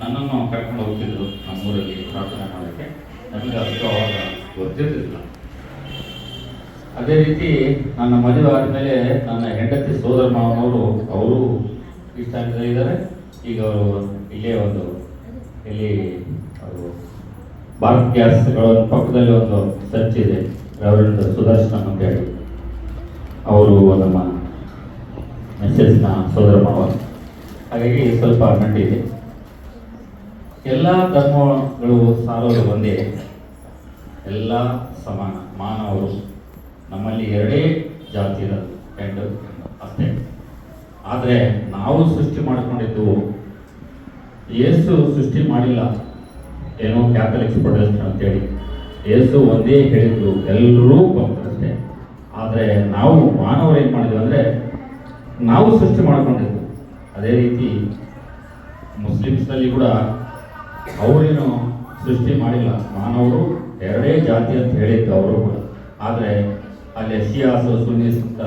ನನ್ನನ್ನು ಕರ್ಕೊಂಡು ಹೋಗ್ತಿದ್ರು ನಮ್ಮೂರಲ್ಲಿ ಪ್ರಾರ್ಥನೆ ಮಾಡೋಕ್ಕೆ. ನಮಗೆ ಅದು ಅವಾಗ ಗೊತ್ತಿರಲಿಲ್ಲ. ಅದೇ ರೀತಿ ನನ್ನ ಮದುವೆ ಆದಮೇಲೆ ನನ್ನ ಹೆಂಡತಿ ಸೋದರ ಮಾವನವರು ಅವರು ಇದ್ದಾರೆ. ಈಗ ಅವರು ಇಲ್ಲೇ ಇಲ್ಲಿ ಅವರು ಭಾರತ್ ಗ್ಯಾಸ್ಗಳ ಪಕ್ಕದಲ್ಲಿ ಒಂದು ಚರ್ಚ್ ಇದೆ, ರೆವರೆಂಡ್ ಸುದರ್ಶನ ಅಂತೇಳಿ, ಅವರು ನಮ್ಮ ಮೆಸೇಜ್ನ ಸೋದರ ಮಾವ. ಹಾಗಾಗಿ ಸ್ವಲ್ಪ ನಂಟಿದೆ. ಎಲ್ಲ ಧರ್ಮಗಳು ಸಾರೋದು ಒಂದೇ, ಎಲ್ಲ ಸಮಾನ ಮಾನವರು. ನಮ್ಮಲ್ಲಿ ಎರಡೇ ಜಾತಿ ಇರೋದು, ಹೆಣ್ಣು ಅಷ್ಟೇ. ಆದರೆ ನಾವು ಸೃಷ್ಟಿ ಮಾಡಿಕೊಂಡಿದ್ದು ಯೇಸು ಸೃಷ್ಟಿ ಮಾಡಿಲ್ಲ. ಏನೋ ಕ್ಯಾಥಲಿಕ್ಸ್ ಪ್ರೊಟೆಸ್ಟೆಂಟ್ ಅಂತೇಳಿ ಯೇಸು ಒಂದೇ ಹೇಳಿದ್ರು, ಎಲ್ಲರೂ ಬಂದಷ್ಟೇ. ಆದರೆ ನಾವು ಮಾನವರು ಏನು ಮಾಡಿದ್ವಿ ಅಂದರೆ ನಾವು ಸೃಷ್ಟಿ ಮಾಡಿಕೊಂಡಿದ್ದು. ಅದೇ ರೀತಿ ಮುಸ್ಲಿಮ್ಸ್ನಲ್ಲಿ ಕೂಡ ಅವರೇನು ಸೃಷ್ಟಿ ಮಾಡಿಲ್ಲ, ಮಾನವರು ಎರಡೇ ಜಾತಿ ಅಂತ ಹೇಳಿದ್ದು ಅವರು ಕೂಡ. ಆದರೆ ಅಲ್ಲಿ ಶಿಯಾಸು ಸುನ್ನೀಸ್ ಅಂತ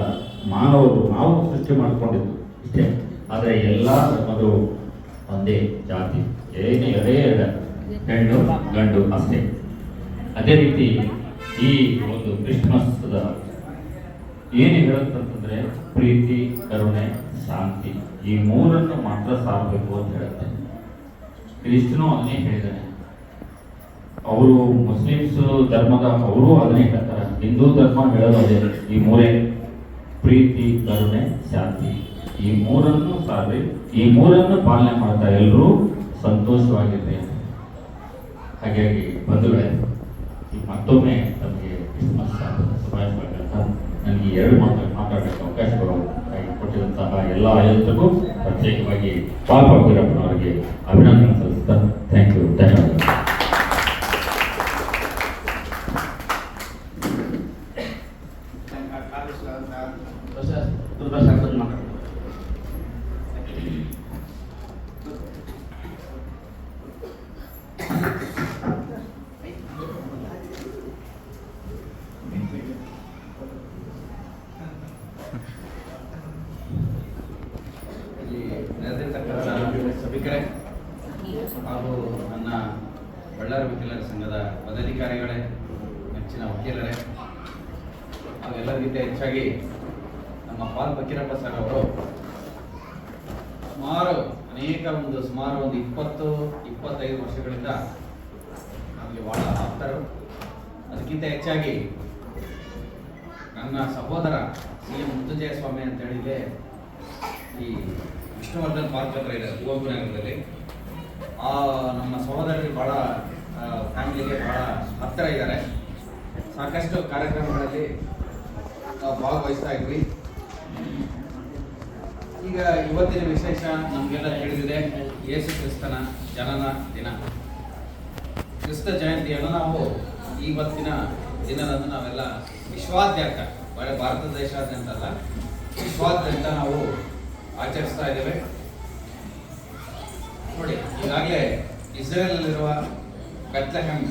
ಮಾನವರು ನಾವು ಸೃಷ್ಟಿ ಮಾಡಿಕೊಂಡಿದ್ದು ಇಷ್ಟೇ. ಆದರೆ ಎಲ್ಲ ಧರ್ಮಗಳು ಒಂದೇ ಜಾತಿ, ಎರಡೇ ಹೆಣ್ಣು ಗಂಡು ಅಷ್ಟೇ. ಅದೇ ರೀತಿ ಈ ಒಂದು ಕ್ರಿಸ್ಮಸ್ದ ಏನು ಹೇಳುತ್ತಂತಂದರೆ ಪ್ರೀತಿ, ಕರುಣೆ, ಶಾಂತಿ, ಈ ಮೂರನ್ನು ಮಾತ್ರ ಸಾರಬೇಕು ಅಂತ ಹೇಳುತ್ತೆ. ಕ್ರಿಸ್ತನು ಅದನ್ನೇ ಹೇಳಿದ್ದಾನೆ. ಅವರು ಮುಸ್ಲಿಮ್ಸ್ ಧರ್ಮದ ಅವರು ಅದನ್ನೇ ಹೇಳ್ತಾರೆ. ಹಿಂದೂ ಧರ್ಮ ಹೇಳೋದು ಅದೇ, ಈ ಮೂರೇ, ಪ್ರೀತಿ, ಕರುಣೆ, ಶಾಂತಿ, ಈ ಮೂರನ್ನು ಸಾರಿ, ಈ ಮೂರನ್ನು ಪಾಲನೆ ಮಾಡ್ತಾ ಎಲ್ಲರೂ ಸಂತೋಷವಾಗಿರ್ರಿ. ಹಾಗಾಗಿ ಬಂಧುಗಳೇ, ಈ ಮತ್ತೊಮ್ಮೆ ನಮಗೆ ಕ್ರಿಸ್ಮಸ್ ಶುಭಾಶಯಗಳಂತ ನನಗೆ ಎರಡು ಮಾತಾಡೋಕ್ಕೆ ಅವಕಾಶ ಕೊಟ್ಟಿರುವಂತಹ ಎಲ್ಲ ಆಯೋಜಕರಿಗೂ ಪ್ರತ್ಯೇಕವಾಗಿ ಪಾಪ ವೀರಪ್ಪನವರಿಗೆ ಅಭಿನಂದನೆ ಸಲ್ಲಿಸ್ತಾ ಥ್ಯಾಂಕ್ ಯು, ಧನ್ಯವಾದ. ಸಭಿಕರೇ ಹಾಗೂ ನನ್ನ ಬಳ್ಳಾರಿ ವಕೀಲರ ಸಂಘದ ಪದಾಧಿಕಾರಿಗಳೇ, ನೆಚ್ಚಿನ ವಕೀಲರೇ, ಹಾಗೂ ಎಲ್ಲರಿಗಿಂತ ಹೆಚ್ಚಾಗಿ ನಮ್ಮ ಪಾಲ್ ಫಕೀರಪ್ಪ ಸರ್ ಅವರು ಸುಮಾರು ಒಂದು 20-25 ವರ್ಷಗಳಿಂದ ನಮಗೆ ಬಹಳ ಆಪ್ತರು. ಅದಕ್ಕಿಂತ ಹೆಚ್ಚಾಗಿ ನನ್ನ ಸಹೋದರ CM ಮುತ್ತುಜಯ ಸ್ವಾಮಿ ಅಂತ ಹೇಳಿದ್ರೆ ಈ ವಿಷ್ಣುವರ್ಧನ್ ಪಾರ್ಕ್ ಹತ್ರ ಇದೆ ಕುವೆಂಪುನಗರದಲ್ಲಿ. ನಮ್ಮ ಸಹೋದರರಿಗೆ ಬಹಳ ಫ್ಯಾಮಿಲಿಗೆ ಬಹಳ ಹತ್ತಿರ ಇದ್ದಾರೆ. ಸಾಕಷ್ಟು ಕಾರ್ಯಕ್ರಮಗಳಲ್ಲಿ ನಾವು ಭಾಗವಹಿಸ್ತಾ ಇದ್ವಿ. ಈಗ ಇವತ್ತಿನ ವಿಶೇಷ ನಮಗೆಲ್ಲ ತಿಳಿದಿದೆ, ಯೇಸು ಕ್ರಿಸ್ತನ ಜನನ ದಿನ. ಕ್ರಿಸ್ತ ಜಯಂತಿಯನ್ನು ನಾವು ಇವತ್ತಿನ ದಿನದಂದು ನಾವೆಲ್ಲ ವಿಶ್ವಾದ್ಯಂತ, ಬರೀ ಭಾರತ ದೇಶಾದ್ಯಂತ ಅಲ್ಲ, ವಿಶ್ವಾದ್ಯಂತ ನಾವು ಆಚರಿಸ್ತಾ ಇದ್ದೇವೆ. ನೋಡಿ, ಈಗಾಗಲೇ ಇಸ್ರೇಲಲ್ಲಿರುವ ಬೆತ್ಲೆಹೆಮ್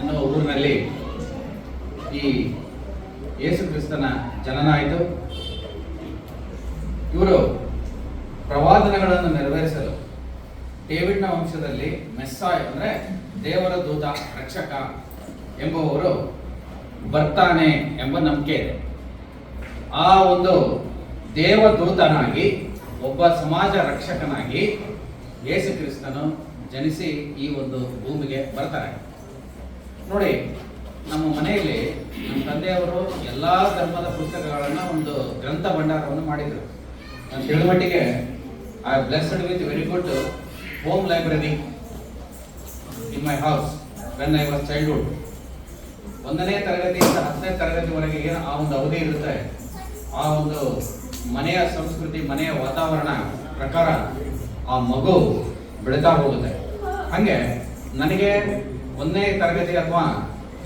ಎನ್ನುವ ಊರಿನಲ್ಲಿ ಈ ಯೇಸು ಕ್ರಿಸ್ತನ ಜನನ ಆಯಿತು. ಇವರು ಪ್ರವಾದನೆಗಳನ್ನು ನೆರವೇರಿಸಲು ಡೇವಿಡ್ನ ವಂಶದಲ್ಲಿ ಮೆಸ್ಸಾಯ್ ಅಂದರೆ ದೇವರ ದೂತ, ರಕ್ಷಕ ಎಂಬುವವರು ಬರ್ತಾನೆ ಎಂಬ ನಂಬಿಕೆ ಇದೆ. ಆ ಒಂದು ದೇವದೂತನಾಗಿ, ಒಬ್ಬ ಸಮಾಜ ರಕ್ಷಕನಾಗಿ ಯೇಸು ಕ್ರಿಸ್ತನು ಜನಿಸಿ ಈ ಒಂದು ಭೂಮಿಗೆ ಬರ್ತಾರೆ. ನೋಡಿ, ನಮ್ಮ ಮನೆಯಲ್ಲಿ ನಮ್ಮ ತಂದೆಯವರು ಎಲ್ಲ ಧರ್ಮದ ಪುಸ್ತಕಗಳನ್ನು ಒಂದು ಗ್ರಂಥ ಭಂಡಾರವನ್ನು ಮಾಡಿದರು. ನಾನು ತಿಳುವಟ್ಟಿಗೆ I blessed with very good home library in my house when I was childhood. 1ನೇ ತರಗತಿಯಿಂದ 10ನೇ ತರಗತಿವರೆಗೆ ಏನು ಆ ಒಂದು ಅವಧಿ ಇರುತ್ತೆ, ಆ ಒಂದು ಮನೆಯ ಸಂಸ್ಕೃತಿ, ಮನೆಯ ವಾತಾವರಣ ಪ್ರಕಾರ ಆ ಮಗು ಬೆಳೀತಾ ಹೋಗುತ್ತೆ. ಹಾಗೆ ನನಗೆ 1ನೇ ತರಗತಿ ಅಥವಾ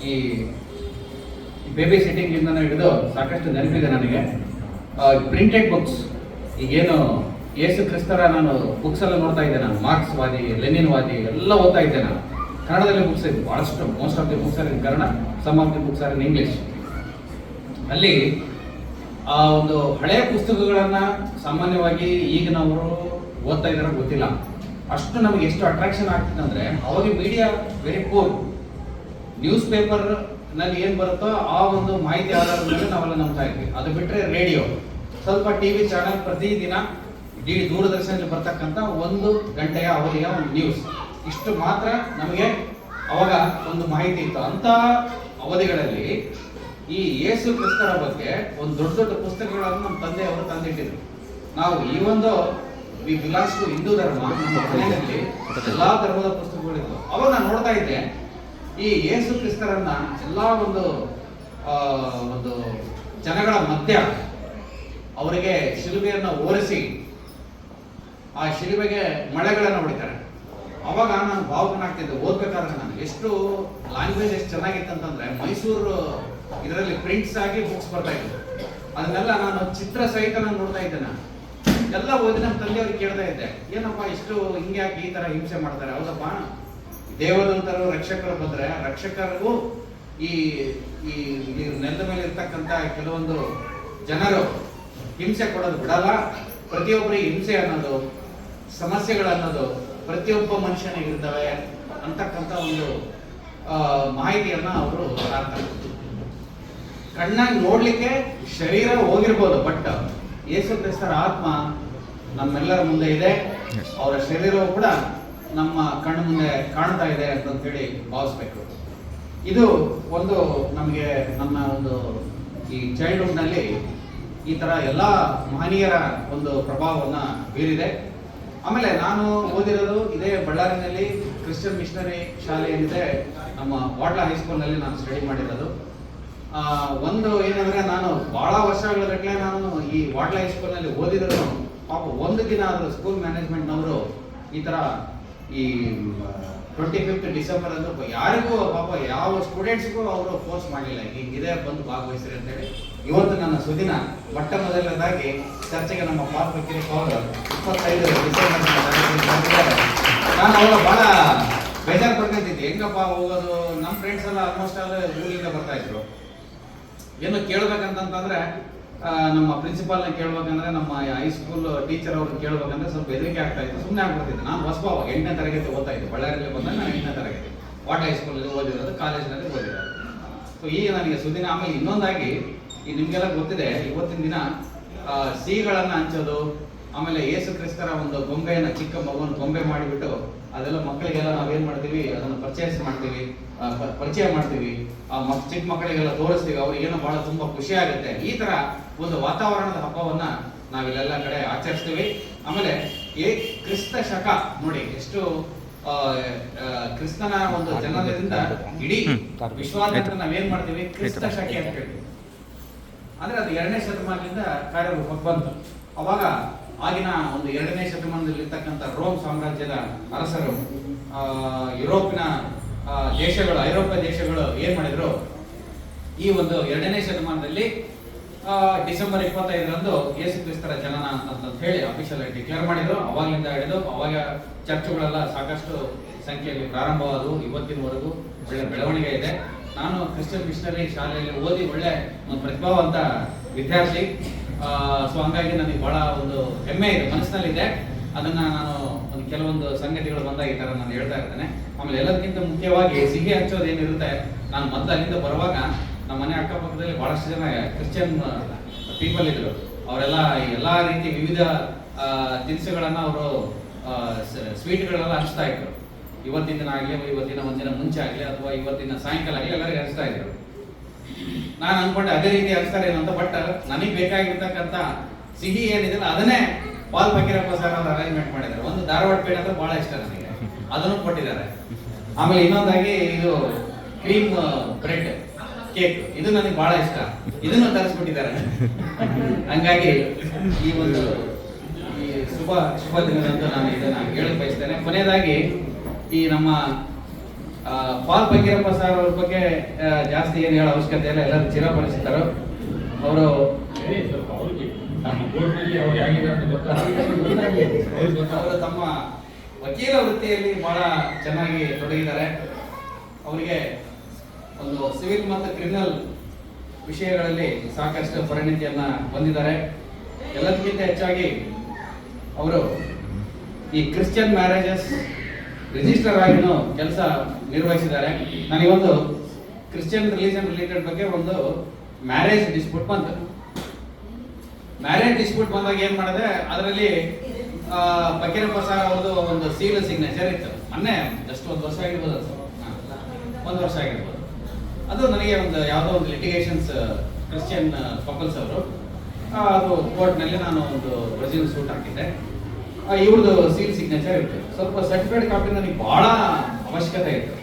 ಈ ಬೇಬಿ ಸಿಟ್ಟಿಂಗ್ ಇಂದ ಹಿಡಿದು ಸಾಕಷ್ಟು ನೆನಪಿದೆ ನನಗೆ. ಪ್ರಿಂಟೆಡ್ ಬುಕ್ಸ್, ಈಗೇನು ಯೇಸು ಕ್ರಿಸ್ತರ ನಾನು ಬುಕ್ಸ್ ಎಲ್ಲ ನೋಡ್ತಾ ಇದ್ದೆ. ನಾನು ಮಾರ್ಕ್ಸ್ ವಾದಿ, ಲೆನಿನ್ ವಾದಿ ಎಲ್ಲ ಓದ್ತಾ ಇದ್ದೆ. ನಾನು ಕನ್ನಡದಲ್ಲಿ ಬುಕ್ಸ್ ಇತ್ತು ಬಹಳಷ್ಟು. Most of the books are in Kannada, some of the books are in English. ಅಲ್ಲಿ ಆ ಒಂದು ಹಳೆಯ ಪುಸ್ತಕಗಳನ್ನು ಸಾಮಾನ್ಯವಾಗಿ ಈಗಿನವರು ಓದ್ತಾ ಇದ್ದಾರೋ ಗೊತ್ತಿಲ್ಲ. ಅಷ್ಟು ನಮಗೆ ಎಷ್ಟು ಅಟ್ರಾಕ್ಷನ್ ಆಗ್ತಿದೆ ಅಂದರೆ ಅವಾಗ media very poor. News paper ನಲ್ಲಿ ಏನು ಬರುತ್ತೋ ಆ ಒಂದು ಮಾಹಿತಿ ಆಧಾರದ ಮೇಲೆ ನಾವೆಲ್ಲ ನಂಬ್ತಾ ಇದ್ವಿ. ಅದು ಬಿಟ್ಟರೆ ರೇಡಿಯೋ, ಸ್ವಲ್ಪ ಟಿವಿ ಚಾನಲ್ ಪ್ರತಿದಿನ ದೂರದರ್ಶನದಲ್ಲಿ ಬರ್ತಕ್ಕಂಥ 1 ಗಂಟೆಯ ಅವಧಿಯ ಒಂದು ನ್ಯೂಸ್, ಇಷ್ಟು ಮಾತ್ರ ನಮಗೆ ಅವಾಗ ಒಂದು ಮಾಹಿತಿ ಇತ್ತು. ಅಂತ ಅವಧಿಗಳಲ್ಲಿ ಈ ಯೇಸು ಕ್ರಿಸ್ತರ ಬಗ್ಗೆ ಒಂದು ದೊಡ್ಡ ದೊಡ್ಡ ಪುಸ್ತಕಗಳನ್ನು ನಮ್ಮ ತಂದೆಯವರು ತಂದಿಟ್ಟಿದ್ರು. ನಾವು ಈ ಒಂದು ಬಿಲಾಂಗ್ಸ್ ಟು ಹಿಂದೂ ಧರ್ಮ, ನಮ್ಮ ಮನೆಯಲ್ಲಿ ಎಲ್ಲಾ ಧರ್ಮದ ಪುಸ್ತಕಗಳಿದ್ವು. ಅವಾಗ ನಾನು ನೋಡ್ತಾ ಇದ್ದೆ ಈ ಯೇಸು ಕ್ರಿಸ್ತರನ್ನ ಎಲ್ಲಾ ಒಂದು ಜನಗಳ ಮಧ್ಯ ಅವರಿಗೆ ಶಿಲುಬೆಯನ್ನು ಓರಿಸಿ ಆ ಶಿಲುಬೆಗೆ ಮಳೆಗಳನ್ನು ಹೊಡಿತಾರೆ. ಅವಾಗ ನಾನು ಭಾವುಕನಾಗ್ತಿದ್ದೆ ಓದ್ಬೇಕಾದ್ರೆ. ನಾನು ಎಷ್ಟು ಲ್ಯಾಂಗ್ವೇಜ್ ಎಷ್ಟು ಚೆನ್ನಾಗಿತ್ತಂತಂದ್ರೆ ಮೈಸೂರು ಇದರಲ್ಲಿ ಪ್ರಿಂಟ್ಸ್ ಆಗಿ ಬುಕ್ಸ್ ಬರ್ತಾ ಇದ್ವು. ಅದನ್ನೆಲ್ಲ ನಾನು ಚಿತ್ರ ಸಹಿತ ನಾನು ನೋಡ್ತಾ ಇದ್ದೆ. ನಾನು ಎಲ್ಲ ಓದಿ ನಮ್ಮ ತಂದೆಯವ್ರಿಗೆ ಕೇಳ್ತಾ ಇದ್ದೆ, ಏನಪ್ಪ ಇಷ್ಟು ಹಿಂಗೆ ಯಾಕೆ ಈ ತರ ಹಿಂಸೆ ಮಾಡ್ತಾರೆ? ಹೌದಪ್ಪ, ದೇವದೂತರು ರಕ್ಷಕರು ಬಂದ್ರೆ ರಕ್ಷಕರಿಗೂ ಈ ಈ ನೆಲದ ಮೇಲೆ ಇರ್ತಕ್ಕಂಥ ಕೆಲವೊಂದು ಜನರು ಹಿಂಸೆ ಕೊಡೋದು ಬಿಡಲ್ಲ. ಪ್ರತಿಯೊಬ್ಬರಿಗೆ ಹಿಂಸೆ ಅನ್ನೋದು, ಸಮಸ್ಯೆಗಳು ಅನ್ನೋದು ಪ್ರತಿಯೊಬ್ಬ ಮನುಷ್ಯನಿಗೆ ಇರ್ತವೆ ಅಂತಕ್ಕಂಥ ಒಂದು ಮಾಹಿತಿಯನ್ನ ಅವರು ಸಾರ್ತಾರೆ. ಕಣ್ಣಾಗಿ ನೋಡ್ಲಿಕ್ಕೆ ಶರೀರ ಹೋಗಿರ್ಬೋದು, ಬಟ್ ಯೇಸು ಕ್ರಿಸ್ತರ ಆತ್ಮ ನಮ್ಮೆಲ್ಲರ ಮುಂದೆ ಇದೆ. ಅವರ ಶರೀರವು ಕೂಡ ನಮ್ಮ ಕಣ್ಣು ಮುಂದೆ ಕಾಣ್ತಾ ಇದೆ ಅಂತ ಹೇಳಿ ಭಾವಿಸ್ಬೇಕು. ಇದು ಒಂದು ನಮಗೆ ನಮ್ಮ ಒಂದು ಈ ಚೈಲ್ಡ್ಹುಡ್ ನಲ್ಲಿ ಈ ತರ ಎಲ್ಲ ಮಹನೀಯರ ಒಂದು ಪ್ರಭಾವವನ್ನ ಬೀರಿದೆ. ಆಮೇಲೆ ನಾನು ಓದಿರೋದು ಇದೇ ಬಳ್ಳಾರಿನಲ್ಲಿ ಕ್ರಿಶ್ಚಿಯನ್ ಮಿಷನರಿ ಶಾಲೆ ಏನಿದೆ, ನಮ್ಮ ವಾಡ್ಲ ಹೈಸ್ಕೂಲ್ ನಲ್ಲಿ ನಾನು ಸ್ಟಡಿ ಮಾಡಿರೋದು. ಒಂದು ಏನಂದ್ರೆ ನಾನು ಬಹಳ ವರ್ಷಗಳ ಗಟ್ಟಲೆ ನಾನು ಈ ವಾಡ್ಲ ಹೈಸ್ಕೂಲ್ ನಲ್ಲಿ ಓದಿದ್ರು. ಪಾಪ ಒಂದು ದಿನ ಆದ್ರೂ ಸ್ಕೂಲ್ ಮ್ಯಾನೇಜ್ಮೆಂಟ್ ನವರು ಈ ತರ ಈ 25th ಡಿಸೆಂಬರ್ ಅಂದ್ರೂ ಯಾರಿಗೂ ಪಾಪ ಯಾವ ಸ್ಟೂಡೆಂಟ್ಸ್ಗೂ ಅವರು ಫೋರ್ಸ್ ಮಾಡಲಿಲ್ಲ, ಇದೇ ಬಂದು ಭಾಗವಹಿಸ್ರಿ ಅಂತೇಳಿ. ಇವತ್ತು ನನ್ನ ಸುದಿನ ಮೊಟ್ಟ ಮೊದಲನೇದಾಗಿ ಚರ್ಚೆಗೆ ನಮ್ಮ ಪಾಲ್ಪಕ್ಕಿರಿ ಅವರು 25 ಡಿಸೆಂಬರ್ ನಾನು ಅವಾಗ ಬಹಳ ಬೇಜಾರು ಪಡ್ಕೊಂತಿದ್ದೆ. ಹೆಂಗಪ್ಪ ಹೋಗೋದು? ನಮ್ಮ ಫ್ರೆಂಡ್ಸ್ ಎಲ್ಲ ಆಲ್ಮೋಸ್ಟ್ ಆಲ್ ಊರಿಂದ ಬರ್ತಾ ಇದ್ರು. ಏನು ಕೇಳ್ಬೇಕಂತಂದ್ರೆ ನಮ್ಮ ಪ್ರಿನ್ಸಿಪಾಲ್ನ ಕೇಳ್ಬೇಕಂದ್ರೆ, ನಮ್ಮ ಹೈಸ್ಕೂಲ್ ಟೀಚರ್ ಅವ್ರನ್ನ ಕೇಳ್ಬೇಕಂದ್ರೆ ಸ್ವಲ್ಪ ಹೆದರಿಕೆ ಆಗ್ತಾ ಇತ್ತು, ಸುಮ್ಮನೆ ಆಗ್ಬಿಡ್ತಿದ್ದೆ. ನಾನು ಹೊಸಬ ಅವಾಗ 8ನೇ ತರಗತಿ ಓದ್ತಾ ಇದ್ದೆ. ಬಳ್ಳಾರಿಯಲ್ಲಿ ಬಂದಾಗ ನಾನು 8ನೇ ತರಗತಿ ವಾಟ್ ಹೈಸ್ಕೂಲಲ್ಲಿ ಓದಿರೋದು, ಕಾಲೇಜಿನಲ್ಲಿ ಓದಿರೋದು. ಸೊ ಈಗ ನನಗೆ ಸುದಿನ. ಆಮೇಲೆ ಇನ್ನೊಂದಾಗಿ ಈ ನಿಮಗೆಲ್ಲ ಗೊತ್ತಿದೆ, ಇವತ್ತಿನ ದಿನ ಸಿಹಿಗಳನ್ನು ಹಂಚೋದು, ಆಮೇಲೆ ಯೇಸು ಕ್ರಿಸ್ತರ ಒಂದು ಗೊಂಬೆಯನ್ನು, ಚಿಕ್ಕ ಮಗುವನ್ನು ಗೊಂಬೆ ಮಾಡಿಬಿಟ್ಟು ಅದೆಲ್ಲ ಮಕ್ಕಳಿಗೆಲ್ಲ ನಾವೇನ್ ಮಾಡ್ತೀವಿ, ಅದನ್ನು ಪರಿಚಯ ಮಾಡ್ತೀವಿ. ಚಿಕ್ಕ ಮಕ್ಕಳಿಗೆಲ್ಲ ತೋರಿಸ್ತೀವಿ. ಅವ್ರಿಗೇನೋ ಬಹಳ ತುಂಬಾ ಖುಷಿ ಆಗುತ್ತೆ. ಈ ತರ ಒಂದು ವಾತಾವರಣದ ಹಬ್ಬವನ್ನ ನಾವಿಲ್ಲೆಲ್ಲ ಕಡೆ ಆಚರಿಸ್ತೀವಿ. ಆಮೇಲೆ ಕ್ರಿಸ್ತ ಶಕ ನೋಡಿ ಎಷ್ಟು ಕ್ರಿಸ್ತನ ಒಂದು ಜನ್ಮದಿಂದ ಇಡೀ ವಿಶ್ವಾದ್ಯಂತ ನಾವೇನ್ ಮಾಡ್ತೀವಿ, ಕ್ರಿಸ್ತ ಶಕೆ ಅಂತ ಹೇಳ್ತೀವಿ. ಅಂದ್ರೆ ಅದು 2ನೇ ಶತಮಾನದಿಂದ ಕಾರ್ಯರೂಪಕ್ಕೆ ಬಂತು. ಅವಾಗ ಆಗಿನ ಒಂದು 2ನೇ ಶತಮಾನದಲ್ಲಿ ಇರ್ತಕ್ಕಂಥ ರೋಮ್ ಸಾಮ್ರಾಜ್ಯದ ಅರಸರು ಯುರೋಪಿನ ದೇಶಗಳು, ಐರೋಪ್ಯ ದೇಶಗಳು ಏನ್ ಮಾಡಿದ್ರು, ಈ ಒಂದು 2ನೇ ಶತಮಾನದಲ್ಲಿ ಡಿಸೆಂಬರ್ 25ರಂದು ಯೇಸು ಕ್ರಿಸ್ತರ ಜನನ ಅಂತ ಹೇಳಿ ಅಫಿಷಿಯಲ್ ಆಗಿ ಡಿಕ್ಲೇರ್ ಮಾಡಿದ್ರು. ಅವಾಗಿಂದ ಹಿಡಿದು ಅವಾಗ ಚರ್ಚ್ಗಳೆಲ್ಲ ಸಾಕಷ್ಟು ಸಂಖ್ಯೆಯಲ್ಲಿ ಪ್ರಾರಂಭವಾದವು. ಇವತ್ತಿನವರೆಗೂ ಒಳ್ಳೆ ಬೆಳವಣಿಗೆ ಇದೆ. ನಾನು ಕ್ರಿಶ್ಚಿಯನ್ ಮಿಷನರಿ ಶಾಲೆಯಲ್ಲಿ ಓದಿ ಒಳ್ಳೆ ಒಂದು ಪ್ರತಿಭಾವಂತ ವಿದ್ಯಾರ್ಥಿ. ಸೊ ಹಂಗಾಗಿ ನನಗೆ ಬಹಳ ಒಂದು ಹೆಮ್ಮೆ ಇದೆ, ಮನಸ್ಸಿನಲ್ಲಿದೆ. ಅದನ್ನ ನಾನು ಒಂದು ಕೆಲವೊಂದು ಸಂಗತಿಗಳು ಬಂದಾಗ ಈ ತರ ನಾನು ಹೇಳ್ತಾ ಇರ್ತೇನೆ. ಆಮೇಲೆ ಎಲ್ಲದಕ್ಕಿಂತ ಮುಖ್ಯವಾಗಿ ಸಿಹಿ ಹಂಚೋದು ಏನಿರುತ್ತೆ, ನಾನು ಮೊದಲು ಅಲ್ಲಿಂದ ಬರುವಾಗ ನಮ್ಮ ಮನೆ ಅಕ್ಕಪಕ್ಕದಲ್ಲಿ ಬಹಳಷ್ಟು ಜನ ಕ್ರಿಶ್ಚಿಯನ್ ಪೀಪಲ್ ಇದ್ರು. ಅವರೆಲ್ಲ ಎಲ್ಲಾ ರೀತಿ ವಿವಿಧ ತಿನಿಸುಗಳನ್ನ ಅವರು ಸ್ವೀಟ್ಗಳೆಲ್ಲ ಹಂಚ್ತಾ ಇದ್ರು. ಇವತ್ತಿನ ದಿನ ಆಗಲಿ, ಇವತ್ತಿನ ಒಂದಿನ ಮುಂಚೆ ಆಗಲಿ, ಅಥವಾ ಇವತ್ತಿನ ಸಾಯಂಕಾಲ ಆಗಲಿ ಎಲ್ಲರಿಗೂ ಹಂಚ್ತಾ ಇದ್ರು. ನಾನು ಅನ್ಕೊಂಡೆ ಅದೇ ರೀತಿ ಹಂಚ್ತಾರೆ ಏನಂತ. ಬಟ್ ನನಗೆ ಬೇಕಾಗಿರ್ತಕ್ಕಂಥ ಸಿಹಿ ಏನಿದೆ ಅದನ್ನೇ ಪಾಲ್ ಫಕೀರಪ್ಪ ಸರ್ ಅವರು ಅರೇಂಜ್ಮೆಂಟ್ ಮಾಡಿದ್ದಾರೆ. ಒಂದು ಧಾರವಾಡ ಪೇಡ ಅಂದ್ರೆ ಬಹಳ ಇಷ್ಟ ನನಗೆ, ಅದನ್ನು ಕೊಟ್ಟಿದ್ದಾರೆ. ಆಮೇಲೆ ಇನ್ನೊಂದಾಗಿ ಇದು ಕ್ರೀಮ್ ಬ್ರೆಡ್ ಕೇಕ್, ಇದು ನನಗೆ ಬಹಳ ಇಷ್ಟ, ಇದನ್ನು ತರಿಸ್ಬಿಟ್ಟಿದ್ದಾರೆ. ಹಂಗಾಗಿ ಈ ಒಂದು ಈ ಶುಭ ದಿನದಂದು ನಾನು ಇದನ್ನ ಹೇಳಕ್ ಬಯಸ್ತೇನೆ. ಕೊನೆಯದಾಗಿ ಈ ನಮ್ಮ ಪಾಲ್ ಫಕೀರಪ್ಪ ಸರ್ ಅವ್ರ ಬಗ್ಗೆ ಜಾಸ್ತಿ ಏನು ಹೇಳೋ ಅವಶ್ಯಕತೆ ಇಲ್ಲ, ಎಲ್ಲರೂ ಚಿರಪರಿಚಿತರು. ಅವರು ಅವರು ತಮ್ಮ ವಕೀಲ ವೃತ್ತಿಯಲ್ಲಿ ಬಹಳ ಚೆನ್ನಾಗಿ ತೊಡಗಿದ್ದಾರೆ. ಅವರಿಗೆ ಒಂದು ಸಿವಿಲ್ ಮತ್ತು ಕ್ರಿಮಿನಲ್ ವಿಷಯಗಳಲ್ಲಿ ಸಾಕಷ್ಟು ಪರಿಣಿತಿಯನ್ನ ಹೊಂದಿದ್ದಾರೆ. ಎಲ್ಲದಕ್ಕಿಂತ ಹೆಚ್ಚಾಗಿ ಅವರು ಈ ಕ್ರಿಶ್ಚಿಯನ್ ಮ್ಯಾರೇಜಸ್ ರಿಜಿಸ್ಟರ್ ಆಗಿನೂ ಕೆಲಸ ನಿರ್ವಹಿಸಿದ್ದಾರೆ. ನನಗೊಂದು ಕ್ರಿಶ್ಚಿಯನ್ ರಿಲಿಜನ್ ರಿಲೇಟೆಡ್ ಬಗ್ಗೆ ಒಂದು ಮ್ಯಾರೇಜ್ ಡಿಸ್ಪ್ಯೂಟ್ ಬಂತು. ಮ್ಯಾರೇಜ್ ಡಿಸ್ಪ್ಯೂಟ್ ಬಂದಾಗ ಏನ್ ಮಾಡಿದೆ, ಅದರಲ್ಲಿ ಫಕೀರಪ್ಪ ಸರ್ ಅವ್ರದ್ದು ಒಂದು ಸೀಲ್ ಸಿಗ್ನೇಚರ್ ಇತ್ತು. ಮೊನ್ನೆ ಜಸ್ಟ್ ಒಂದು ವರ್ಷ ಆಗಿರ್ಬೋದು ಅದು, ಒಂದು ವರ್ಷ ಆಗಿರ್ಬೋದು. ಅದು ನನಗೆ ಒಂದು ಯಾವುದೋ ಒಂದು ಲಿಟಿಗೇಷನ್ಸ್ ಕ್ರಿಶ್ಚಿಯನ್ ಕಪಲ್ಸ್ ಅವರು, ಅದು ಕೋರ್ಟ್ನಲ್ಲಿ ನಾನು ಒಂದು ಒರಿಜಿನಲ್ ಸೂಟ್ ಹಾಕಿದ್ದೆ. ಇವ್ರದ್ದು ಸೀಲ್ ಸಿಗ್ನೇಚರ್ ಇತ್ತು. ಸ್ವಲ್ಪ ಸರ್ಟಿಫೈಡ್ ಕಾಪಿ ನನಗೆ ಬಹಳ ಅವಶ್ಯಕತೆ ಇತ್ತು.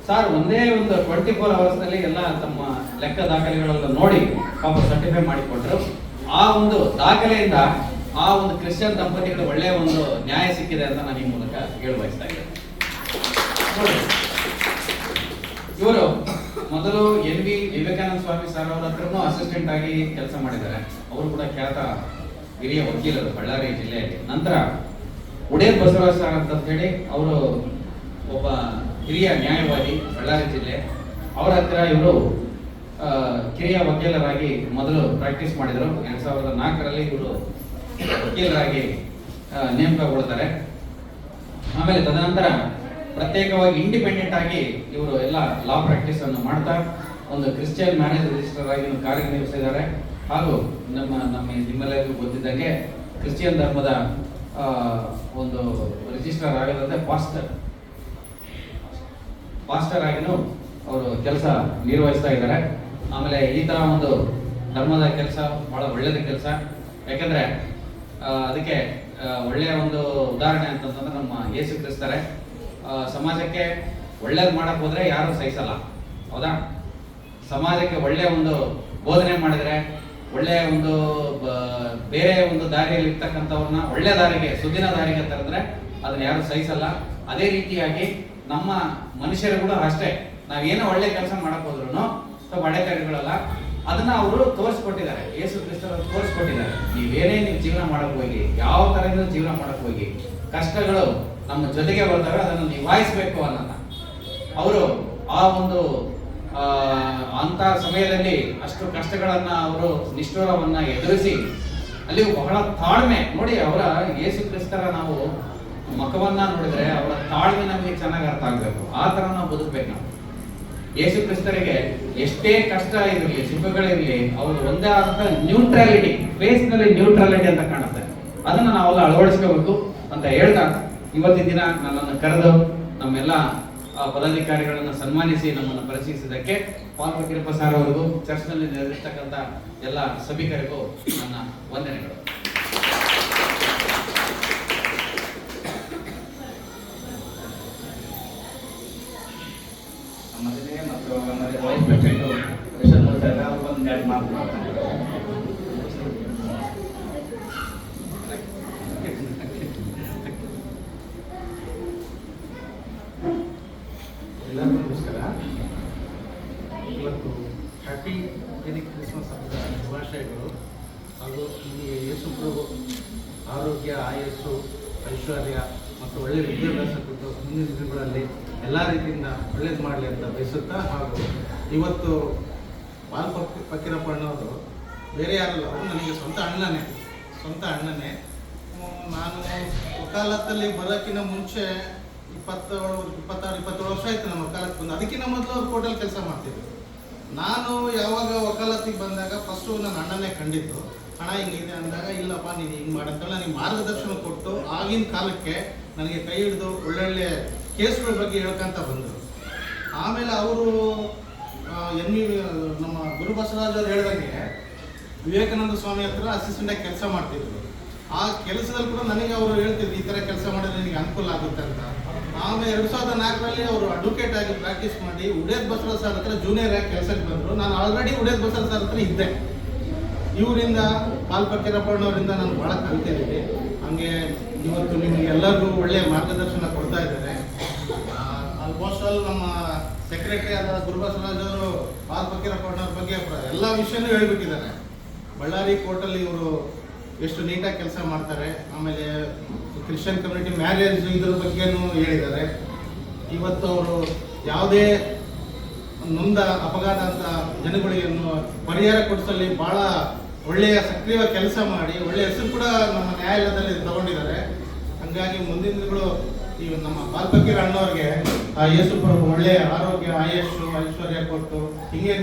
ಸರ್ ಒಂದೇ ಒಂದು 24 ಅವರ್ಸ್ನಲ್ಲಿ ಎಲ್ಲ ತಮ್ಮ ಲೆಕ್ಕ ದಾಖಲೆಗಳೆಲ್ಲ ನೋಡಿ ಪಾಪ ಸರ್ಟಿಫೈ ಮಾಡಿಕೊಟ್ರು. ಆ ಒಂದು ದಾಖಲೆಯಿಂದ ಆ ಒಂದು ಕ್ರಿಶ್ಚಿಯನ್ ದಂಪತಿಗಳು ಒಳ್ಳೆಯ ಒಂದು ನ್ಯಾಯ ಸಿಕ್ಕಿದೆ ಅಂತ ನಾನು ಈ ಮೂಲಕ ಹೇಳಿ ಬಯಸ್ತಾ ಇದ್ದೇನೆ. ಇವರು ಮೊದಲು NV ವಿವೇಕಾನಂದ ಸ್ವಾಮಿ ಸರ್ ಅವರ ಹತ್ರನೂ ಅಸಿಸ್ಟೆಂಟ್ ಆಗಿ ಕೆಲಸ ಮಾಡಿದ್ದಾರೆ. ಅವರು ಕೂಡ ಖ್ಯಾತ ಹಿರಿಯ ವಕೀಲರು ಬಳ್ಳಾರಿ ಜಿಲ್ಲೆಯಲ್ಲಿ. ನಂತರ ಉಡೇರ್ ಬಸವರಾಜ್ ಸರ್ ಅಂತ ಹೇಳಿ ಅವರು ಒಬ್ಬ ಹಿರಿಯ ನ್ಯಾಯವಾದಿ ಬಳ್ಳಾರಿ ಜಿಲ್ಲೆ. ಅವರ ಹತ್ತಿರ ಇವರು ಕಿರಿಯ ವಕೀಲರಾಗಿ ಮೊದಲು ಪ್ರಾಕ್ಟೀಸ್ ಮಾಡಿದರು. 2004ರಲ್ಲಿ ಇವರು ವಕೀಲರಾಗಿ ನೇಮಕಗೊಳ್ತಾರೆ. ಆಮೇಲೆ ತದನಂತರ ಪ್ರತ್ಯೇಕವಾಗಿ ಇಂಡಿಪೆಂಡೆಂಟ್ ಆಗಿ ಇವರು ಎಲ್ಲ ಲಾ ಪ್ರಾಕ್ಟೀಸ್ ಅನ್ನು ಮಾಡ್ತಾ ಒಂದು ಕ್ರಿಶ್ಚಿಯನ್ ಮ್ಯಾರೇಜ್ ರಿಜಿಸ್ಟರ್ ಆಗಿ ಕಾರ್ಯನಿರ್ವಹಿಸಿದ್ದಾರೆ. ಹಾಗೂ ನಿಮ್ಮೆಲ್ಲರಿಗೂ ಗೊತ್ತಿದ್ದಂಗೆ ಕ್ರಿಶ್ಚಿಯನ್ ಧರ್ಮದ ಒಂದು ರಿಜಿಸ್ಟರ್ ಆಗದಂತೆ ಪಾಸ್ಟರ್ ಆಗಿನೂ ಅವರು ಕೆಲಸ ನಿರ್ವಹಿಸ್ತಾ ಇದ್ದಾರೆ. ಆಮೇಲೆ ಈ ತರ ಒಂದು ಧರ್ಮದ ಕೆಲಸ ಬಹಳ ಒಳ್ಳೆಯದ ಕೆಲಸ. ಯಾಕಂದ್ರೆ ಅದಕ್ಕೆ ಒಳ್ಳೆಯ ಒಂದು ಉದಾಹರಣೆ ಅಂತಂದ್ರೆ ನಮ್ಮ ಯೇಸು ಕ್ರಿಸ್ತರೇ. ಸಮಾಜಕ್ಕೆ ಒಳ್ಳೇದು ಮಾಡಕ್ ಹೋದ್ರೆ ಯಾರು ಸಹಿಸಲ್ಲ, ಹೌದಾ? ಸಮಾಜಕ್ಕೆ ಒಳ್ಳೆಯ ಒಂದು ಬೋಧನೆ ಮಾಡಿದ್ರೆ, ಒಳ್ಳೆಯ ಒಂದು ಬೇರೆ ಒಂದು ದಾರಿಯಲ್ಲಿ ಇರ್ತಕ್ಕಂಥವ್ರನ್ನ ಒಳ್ಳೆ ದಾರಿಗೆ, ಸುದಿನ ದಾರಿಗೆ ತರಿದ್ರೆ ಅದನ್ನ ಯಾರು ಸಹಿಸಲ್ಲ. ಅದೇ ರೀತಿಯಾಗಿ ನಮ್ಮ ಮನುಷ್ಯರು ಕೂಡ ಅಷ್ಟೇ. ನಾವೇನೋ ಒಳ್ಳೆ ಕೆಲಸ ಮಾಡಕ್ ಹೋದ್ರು ಸ್ವಲ್ಪ ಅಡೆತಡೆಗಳಲ್ಲ, ಅದನ್ನ ಅವರು ತೋರಿಸ್ಕೊಟ್ಟಿದ್ದಾರೆ. ಯೇಸು ಕ್ರಿಸ್ತರು ತೋರಿಸ್ಕೊಟ್ಟಿದ್ದಾರೆ. ನೀವೇನೇ ನೀವು ಜೀವನ ಮಾಡಕ್ ಹೋಗಿ, ಯಾವ ತರದಿಂದ ಜೀವನ ಮಾಡಕ್ ಹೋಗಿ, ಕಷ್ಟಗಳು ನಮ್ಮ ಜೊತೆಗೆ ಬರ್ತವೆ, ಅದನ್ನು ನಿಭಾಯಿಸಬೇಕು ಅನ್ನೋದ. ಅವರು ಆ ಒಂದು ಅಂತ ಸಮಯದಲ್ಲಿ ಅಷ್ಟು ಕಷ್ಟಗಳನ್ನ ಅವರು ನಿಷ್ಠುರವನ್ನ ಎದುರಿಸಿ ಅಲ್ಲಿ ಬಹಳ ತಾಳ್ಮೆ ನೋಡಿ. ಅವರ ಯೇಸು ಕ್ರಿಸ್ತರ ನಾವು ಮುಖವನ್ನ ನೋಡಿದ್ರೆ ಅವರ ತಾಳ್ಮೆ ನಮಗೆ ಚೆನ್ನಾಗಿ ಅರ್ಥ ಆಗ್ಬೇಕು. ಆ ತರ ನಾವು ಬದುಕಬೇಕು. ನಾವು ಯೇಸು ಕ್ರಿಸ್ತರಿಗೆ ಎಷ್ಟೇ ಕಷ್ಟ ಇರಲಿ, ಸುಖಗಳಿರಲಿ, ಅವರು ಒಂದೇ ಆದಂತ ನ್ಯೂಟ್ರಾಲಿಟಿ, ಫೇಸ್ ನಲ್ಲಿ ನ್ಯೂಟ್ರಾಲಿಟಿ ಅಂತ ಕಾಣುತ್ತೆ. ಅದನ್ನ ನಾವೆಲ್ಲ ಅಳವಡಿಸ್ಕೋಬೇಕು ಅಂತ ಹೇಳ್ತಾ ಇವತ್ತಿನ ದಿನ ನನ್ನನ್ನು ಕರೆದು ನಮ್ಮೆಲ್ಲ ಪದಾಧಿಕಾರಿಗಳನ್ನು ಸನ್ಮಾನಿಸಿ ನಮ್ಮನ್ನು ಪರಿಚಯಿಸಿದ್ದಕ್ಕೆ ಪಾಲ್ ಫಕೀರಪ್ಪ ಸರ್ ಅವರಿಗೂ, ಚರ್ಚ್ನಲ್ಲಿ ನೆರೆದಿರ್ತಕ್ಕಂಥ ಎಲ್ಲ ಸಭಿಕರಿಗೂ ನನ್ನ ವಂದನೆಗಳು. ನಮ್ಮದೇ ಮತ್ತು ನಮ್ಮದೇ ವೈಸ್ ಪ್ರೆಸಿಡೆಂಟು ಮಿಸ್ಟರ್ ಮೂರ್ತಾಗ ಒಂದು ಎರಡು ಮಾತು ಮಾಡ್ತಾರೆ. ಎಲ್ಲರಿಗೂ ನಮಸ್ಕಾರ. ಇವತ್ತು ಹ್ಯಾಪಿ ಮೇರಿ ಕ್ರಿಸ್ಮಸ್ ಹಬ್ಬದ ಶುಭಾಶಯಗಳು. ಹಾಗೂ ನಿಮಗೆ ಯೇಸು ಪ್ರಭು ಆರೋಗ್ಯ, ಆಯಸ್ಸು, ಐಶ್ವರ್ಯ ಮತ್ತು ಒಳ್ಳೆಯ ವಿದ್ಯಾಭ್ಯಾಸ ಕೊಟ್ಟು ಮುಂದಿನ ದಿನಗಳಲ್ಲಿ ಎಲ್ಲ ರೀತಿಯಿಂದ ಒಳ್ಳೇದು ಮಾಡಲಿ ಅಂತ ಬಯಸುತ್ತಾ, ಹಾಗೂ ಇವತ್ತು ಪಾಲ್ ಫಕೀರಪ್ಪನವರು ಬೇರೆ ಯಾರಲ್ಲ, ಅವರು ನನಗೆ ಸ್ವಂತ ಅಣ್ಣನೇ. ನಾನು ವಕಾಲತ್ತಲ್ಲಿ ಬರೋಕ್ಕಿಂತ ಮುಂಚೆ 27 ವರ್ಷ ಆಯ್ತು ನಮ್ಮ ವಕಾಲತ್ ಬಂದು. ಅದಕ್ಕಿಂತ ಮೊದಲು ಅವ್ರು ಕೋರ್ಟಲ್ಲಿ ಕೆಲಸ ಮಾಡ್ತಿದ್ರು. ನಾನು ಯಾವಾಗ ವಕಾಲತ್ತಿಗೆ ಬಂದಾಗ ಫಸ್ಟು ನನ್ನ ಅಣ್ಣನೇ ಕಂಡಿದ್ದು. ಹಣ ಹಿಂಗಿದೆ ಅಂದಾಗ, ಇಲ್ಲಪ್ಪ ನೀನು ಹಿಂಗೆ ಮಾಡಂತಲ್ಲ ನನಗೆ ಮಾರ್ಗದರ್ಶನ ಕೊಟ್ಟು ಆಗಿನ ಕಾಲಕ್ಕೆ ನನಗೆ ಕೈ ಹಿಡಿದು ಒಳ್ಳೊಳ್ಳೆ ಕೇಸ್ಗಳ ಬಗ್ಗೆ ಹೇಳ್ಕೊಂತ ಬಂದರು. ಆಮೇಲೆ ಅವರು ನಮ್ಮ ಗುರು ಬಸವರಾಜ್ ಅವ್ರು ಹೇಳ್ದಂಗೆ ವಿವೇಕಾನಂದ ಸ್ವಾಮಿ ಹತ್ರ ಅಸಿಸ್ಟೆಂಟಾಗಿ ಕೆಲಸ ಮಾಡ್ತಿದ್ರು. ಆ ಕೆಲಸದಲ್ಲಿ ಕೂಡ ನನಗೆ ಅವರು ಹೇಳ್ತಿದ್ರು, ಈ ಥರ ಕೆಲಸ ಮಾಡಿದ್ರೆ ನಿನಗೆ ಅನುಕೂಲ ಆಗುತ್ತೆ ಅಂತ. ಆಮೇಲೆ 2004ರಲ್ಲಿ ಅವರು ಅಡ್ವೊಕೇಟ್ ಆಗಿ ಪ್ರಾಕ್ಟೀಸ್ ಮಾಡಿ ಉಡೇರ್ ಬಸವರಾಜ್ ಸರ್ ಹತ್ರ ಜೂನಿಯರ್ ಆಗಿ ಕೆಲಸಕ್ಕೆ ಬಂದರು. ನಾನು ಆಲ್ರೆಡಿ ಉಡೇರ್ ಬಸವರಾಜ್ ಸರ್ ಹತ್ರ ಇದ್ದೆ. ಇವರಿಂದ ಪಾಲ್ ಫಕೀರಪ್ಪನವರಿಂದ ನಾನು ಭಾಳ ಕಲಿತಿದ್ದೀನಿ. ಹಾಗೆ ಇವತ್ತು ನಿಮಗೆ ಎಲ್ಲರಿಗೂ ಒಳ್ಳೆಯ ಮಾರ್ಗದರ್ಶನ ಕೊಡ್ತಾ ಇದ್ದಾರೆ. ಆಲ್ಮೋಸ್ಟ್ ಆಲ್ ನಮ್ಮ ಸೆಕ್ರೆಟರಿ ಆದ ಗುರು ಬಸವರಾಜ್ ಅವರು ಪಾಲ್ ಫಕೀರಪ್ಪನವ್ರ ಬಗ್ಗೆ ಎಲ್ಲ ವಿಷಯನೂ ಹೇಳ್ಬಿಟ್ಟಿದ್ದಾರೆ. ಬಳ್ಳಾರಿ ಕೋರ್ಟಲ್ಲಿ ಇವರು ಎಷ್ಟು ನೀಟಾಗಿ ಕೆಲಸ ಮಾಡ್ತಾರೆ. ಆಮೇಲೆ ಕ್ರಿಶ್ಚಿಯನ್ ಕಮ್ಯುನಿಟಿ ಮ್ಯಾರೇಜ್ ಇದ್ರ ಬಗ್ಗೆನೂ ಹೇಳಿದ್ದಾರೆ. ಇವತ್ತು ಅವರು ಯಾವುದೇ ನೊಂದ ಅಪಘಾತ ಅಂತ ಜನಗಳಿಗೆ ಪರಿಹಾರ ಕೊಡಿಸಲಿ ಭಾಳ ಒಳ್ಳೆಯ ಸಕ್ರಿಯ ಕೆಲಸ ಮಾಡಿ ಒಳ್ಳೆಯ ಹೆಸರು ಕೂಡ ನಮ್ಮ ನ್ಯಾಯಾಲಯದಲ್ಲಿ ತಗೊಂಡಿದ್ದಾರೆ. ಹಂಗಾಗಿ ಹೀಗಾಗಿ ಮುಂದಿನ ದಿನಗಳು ಈ ನಮ್ಮ ಬಾಲ್ಪಕೀರ್ ಅಣ್ಣವ್ರಿಗೆ ಆ ಯೇಸು ಪ್ರಭು ಒಳ್ಳೆಯ ಆರೋಗ್ಯ ಆಯಸ್ಸು ಐಶ್ವರ್ಯ ಕೊಟ್ಟು ಹಿಂಗೆ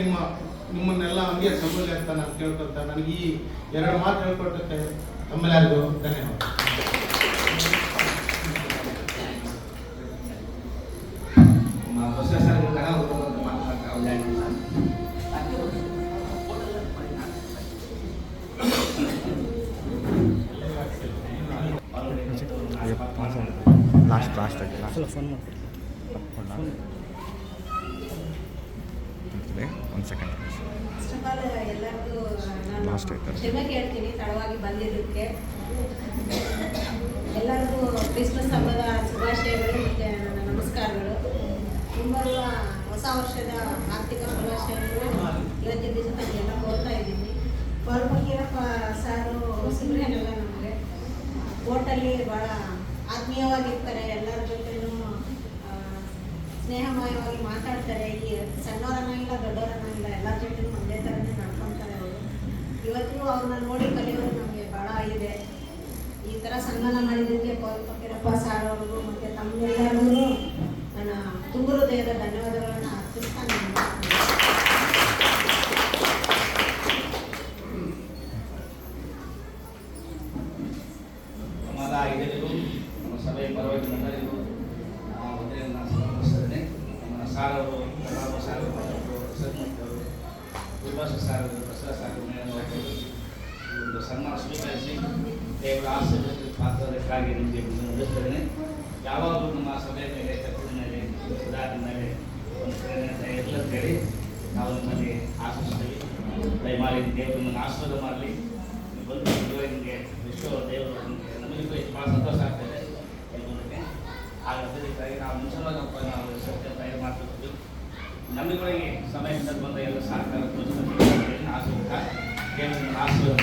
ನಿಮ್ಮನ್ನೆಲ್ಲ ಹಂಗೆ ಸಂಬಳಿ ಅಂತ ನಾನು ಕೇಳ್ಕೊತ ನನಗೆ ಈ 2 ಮಾತು ಹೇಳ್ಕೊಟ್ಟಕ್ಕೆ ತಮ್ಮೆಲ್ಲರಿಗೂ ಧನ್ಯವಾದ. ಪ್ರೊಸೆಸರ್ ಮಾತಾಡ್ತಾ ಲಾಸ್ಟ್ ಒಂದು ಸೆಕೆಂಡ್ ಫಸ್ಟ್ ಆಫ್ ಆಲ್ ಎಲ್ಲರಿಗೂ ನಾನು Last ಆಯ್ತಲ್ಲ? ಕ್ಷಮೆ ಕೇಳ್ತೀನಿ ತಡವಾಗಿ ಬಂದಿದ್ದಕ್ಕೆ. ಎಲ್ಲರಿಗೂ ಕ್ರಿಸ್ಮಸ್ ಹಬ್ಬದ ಶುಭಾಶಯಗಳು ಮತ್ತು ನನ್ನ ನಮಸ್ಕಾರಗಳು. ಮುಂಬರುವ ಹೊಸ ವರ್ಷದ ಆರ್ಥಿಕ ಶುಭಾಶಯಗಳು ಇವತ್ತಿನ ದಿವಸ ತಮಗೆಲ್ಲ ಕೋರ್ತಾ ಇದ್ದೀನಿ. ಬಾಲ್ಪಕೀರಪ್ಪ ಸಾರು ಹೊಸಬ್ರೇನಲ್ಲ ನಮಗೆ, ಕೋರ್ಟಲ್ಲಿ ಭಾಳ ಆತ್ಮೀಯವಾಗಿರ್ತಾರೆ, ಎಲ್ಲರ ಜೊತೆನೂ ಸ್ನೇಹಮಯವಾಗಿ ಮಾತಾಡ್ತಾರೆ. ಈ ಸಣ್ಣವರನ್ನಾಗಿಲ್ಲ ದೊಡ್ಡವರನ್ನಾಗಿಲ್ಲ ಎಲ್ಲರ ಜೊತೆನೂ ಒಂದೇ ಥರನೇ ನಡ್ಕೊತಾರೆ ಅವರು. ಇವತ್ತಿಗೂ ಅವ್ರನ್ನ ನೋಡಿ ಕಲಿಯೋದು ನಮಗೆ ಭಾಳ ಇದೆ. ಈ ಥರ ಸನ್ಮಾನ ಮಾಡಿದ್ದಕ್ಕೆ ಬಾಲ್ಪಕೀರಪ್ಪ ಸಾರ್ ಅವ್ರಿಗೂ ಮತ್ತು ತಮ್ಮೆಲ್ಲರಿಗೂ ನನ್ನ ತುಂಬ ಹೃದಯದ ಧನ್ಯವಾದಗಳನ್ನು ಅರ್ಪಿಸ್ತಾ ನಾನು ನಮ್ಮದ ಹಿರಿಯರಿಗೂ ನಮ್ಮ ಸಭೆಯ ಪರವಾಗಿ ನನ್ನರಿಗೂ ಮೊದಲೇ ಸಮರ್ಪಿಸ್ತೇನೆ. ನಮ್ಮ ಸಾರ್ ಅವರು ಕಲಾಪ ಸಾರ್ ಅವರು ವಿಭಾಷ ಸಾರ್ ಬಸವ ಸಾರ್ ಒಂದು ಸನ್ಮಾನ ಸ್ವೀಕರಿಸಿ ದೇವರ ಆಶೀರ್ವಾದ ಪಾತ್ರದಕ್ಕಾಗಿ ನಿಮಗೆ ನಡೆಸ್ತೇನೆ. ಯಾವಾಗಲೂ ನಮ್ಮ ಸಭೆಯ ಮೇಲೆ ಚರ್ಚೆಯ ಮೇಲೆ ಸುಧಾರಣೆ ಮೇಲೆ ಒಂದು ಪ್ರೇರಣೆ ಇರಲಂತೇಳಿ ನಾವು ನಿಮ್ಮಲ್ಲಿ ಆಶಿಸ್ತೀವಿ. ದಯಮಾಡಿ ದೇವರು ನಿಮ್ಮನ್ನು ಆಶೀರ್ವಾದ ಮಾಡಲಿ. ಬಂದು ನಿಮಗೆ ಎಷ್ಟೋ ದೇವರು ನಮಗೂ ಭಾಳ ಸಂತೋಷ ಆಗ್ತದೆ ಹೇಳ್ಬೋದಕ್ಕೆ. ಅದಕ್ಕಾಗಿ ನಾವು ಮುಂಚಿತವಾಗಿ ನಾವು ಸತ್ಯ ತಯಾರು ಮಾಡ್ತಿರ್ತೀವಿ. ನಮಗಳಿಗೆ ಸಮಯದಿಂದ ಬಂದ ಎಲ್ಲ ಸಹಕಾರ ತೋರಿಸ್ತಾರೆ ಆಶೀರ್ವಾದ ದೇವರು ನಿಮ್ಮನ್ನು ಆಶೀರ್ವಾದ